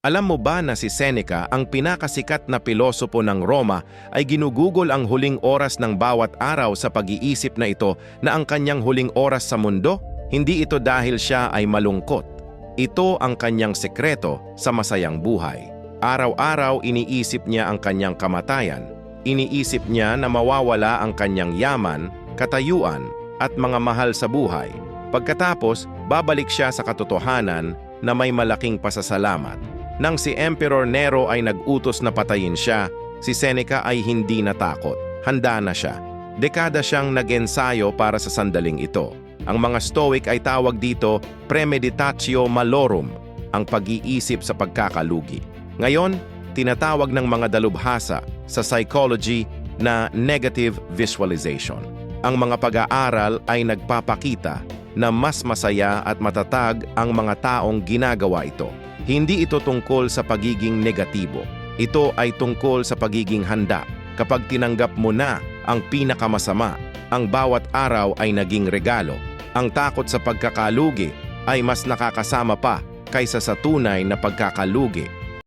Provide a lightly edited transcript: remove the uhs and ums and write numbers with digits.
Alam mo ba na si Seneca, ang pinakasikat na pilosopo ng Roma, ay ginugugol ang huling oras ng bawat araw sa pag-iisip na ito na ang kanyang huling oras sa mundo? Hindi ito dahil siya ay malungkot. Ito ang kanyang sekreto sa masayang buhay. Araw-araw iniisip niya ang kanyang kamatayan. Iniisip niya na mawawala ang kanyang yaman, katayuan, at mga mahal sa buhay. Pagkatapos, babalik siya sa katotohanan na may malaking pasasalamat. Nang si Emperor Nero ay nag-utos na patayin siya, si Seneca ay hindi natakot. Handa na siya. Dekada siyang nag-ensayo para sa sandaling ito. Ang mga Stoic ay tawag dito premeditatio malorum, ang pag-iisip sa pagkakalugi. Ngayon, tinatawag ng mga dalubhasa sa psychology na negative visualization. Ang mga pag-aaral ay nagpapakita na mas masaya at matatag ang mga taong ginagawa ito. Hindi ito tungkol sa pagiging negatibo. Ito ay tungkol sa pagiging handa. Kapag tinanggap mo na ang pinakamasama, ang bawat araw ay naging regalo. Ang takot sa pagkakalugi ay mas nakakasama pa kaysa sa tunay na pagkakalugi.